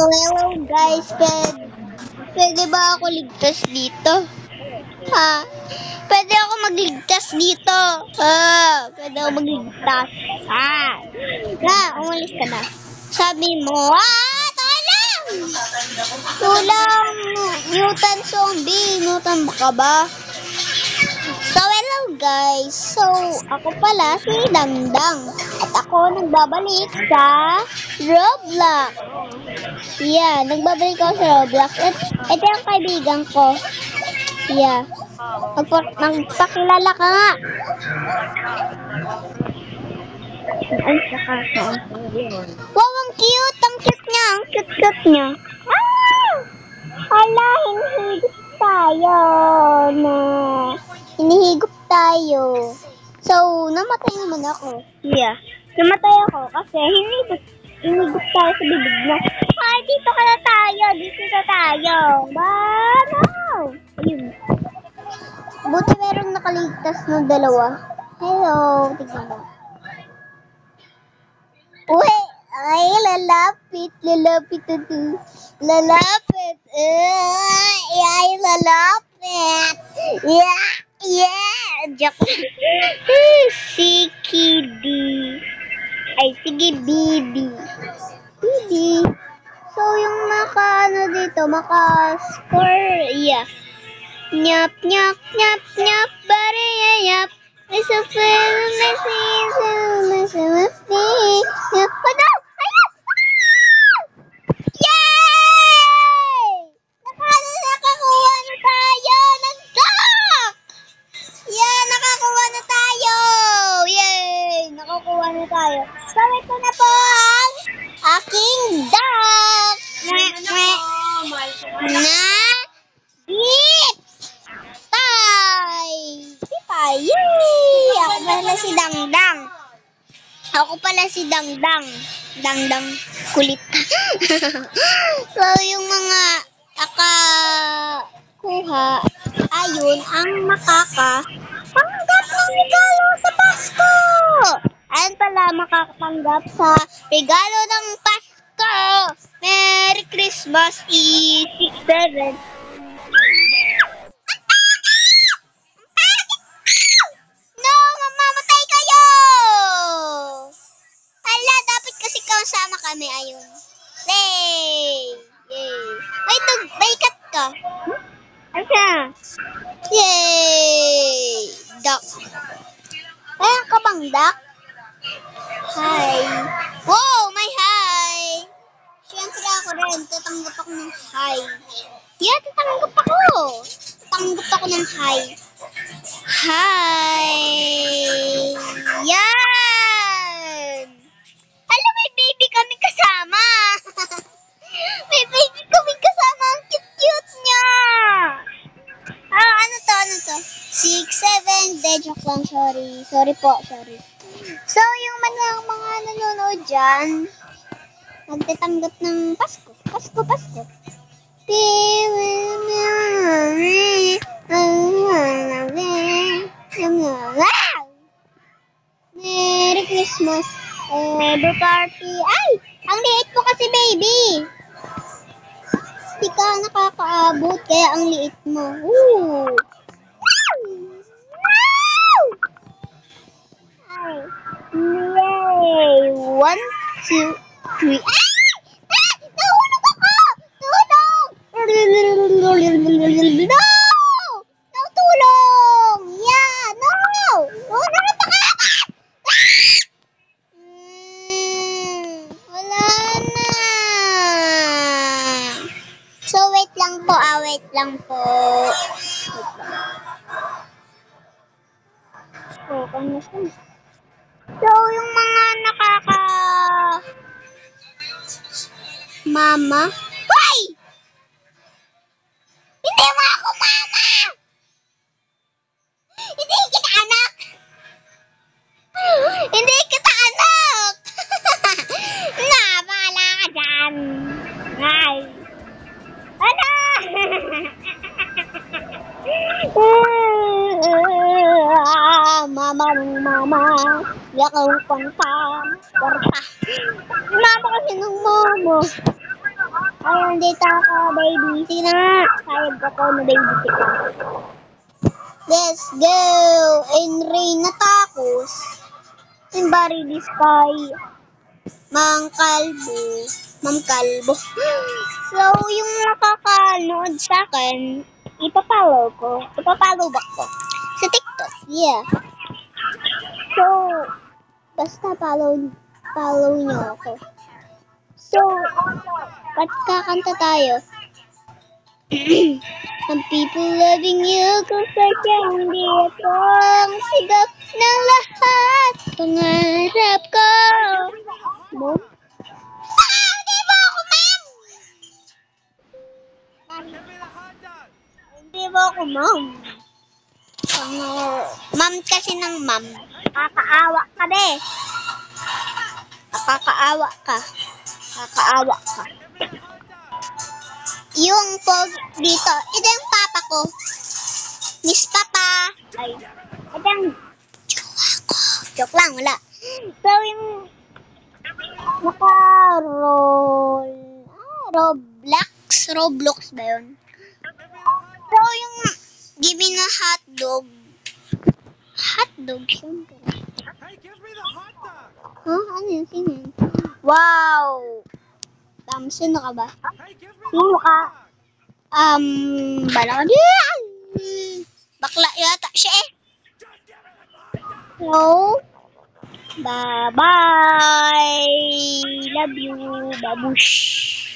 Hello guys, pwede ba ako ligtas dito? Ha? Pwede ako magligtas dito. Pwede ako magligtas. Umalis ka na. Sabi mo, tulang mutant zombie. Mutant ka ba? So, hello guys. So, ako pala si Dangdang. At ako nagbabalik sa Roblox. Yeah, nagbabalik ako sa Roblox. At ito yung kaibigan ko. Yeah. Magpakilala ka nga. Wow, ang cute. Ang cute niya. Ang cute niya. Hala, hinihigop tayo na. Hinihigop tayo. So, namatay naman ako. Yeah. Namatay ako kasi hinihigop tayo sa bibig niya. Ay, dito ka na tayo. Dito na tayo. Wow! Ayun. Buti merong nakaligtas ng dalawa. Hello. Tignan mo. Uy! Ay, lalapit. Lalapit ito. Lalapit. Ay, lalapit. Yeah. Joke. Si Kiddy. Ay, sige, Bibi. So, yung maka-score, yeah. Nyap, bariyayap. It's a film, Yay! Nakakuha na tayo ng duck! Yeah, nakakuha na tayo! Yay! Nakakuha na tayo. So, ito na po ang aking duck! Yay! Ako pala si Dangdang. Dangdang kulit. So, yung mga akakuha, ayun, ang makakatanggap ng regalo sa Pasko. Ayun pala, makakatanggap sa regalo ng Pasko. Merry Christmas, E67. Sama kami, ayun. Yay! May cat ka. Asa? Yay! Duck. Ayan ka bang duck? Hi. Wow, may hi. Siyempre ako rin. Tatanggap ako ng hi. Yeah, tatanggap ako ng hi. Hi. Yan. Alam, may baby kami kasama. May baby kami kasama. Ang cute niya. Ano to? 6, 7. Joke lang, sorry. Sorry po. So, yung mga nanonood dyan, magtatanggap ng Pasko. Merry Christmas. Every party. Ay! Ang liit mo kasi, baby. Hindi ka nakakaabot, kaya ang liit mo. Ooh. Ay. Yay! 1, 2, 3. Ay! Nahulog ako! Tulong! No! No, tulong! Yeah, no! Wait lang po. So, yung mga mama. Hoy! Hindi mo ako mama! Hindi kita anak! Bahala ka dyan! Ay! Ano? Mama, yakang kwarta. Mama kasi ng mama. Ay, dito ako, baby. Sige na nga. Sayag ako na baby kita. Let's go! In rain na takos. In bari di sky. Mang Kalbo. Ma'am Kalbo. So, yung nakakanood sa akin, ipapollow ko. Ipapollow back ko. Sa TikTok. Yeah. So, basta follow nyo ako. So, ba't kakanta tayo? Some people loving you kung sadyang hindi ako ang sigaw ng lahat. Pangarap ko. Mom? Hindi mo ako, ma'am! Hindi mo ako, ma'am. Ma'am kasi ng ma'am. Nakakaawa ka, be. Nakakaawa ka. Nakakaawa ka. Yung pog dito, ito yung papa ko. Miss Papa. Ay, ito yung jowa ko. Joke lang, wala. So, yung Roblox ba yun? So, yung give me na hotdog. Hotdog, syempre. Huh? Ano yun? Sino yun? Wow! Sino ka ba? Sino ka? Bala ka dyan! Bakla yata siya eh. So, bye-bye! Love you, babush!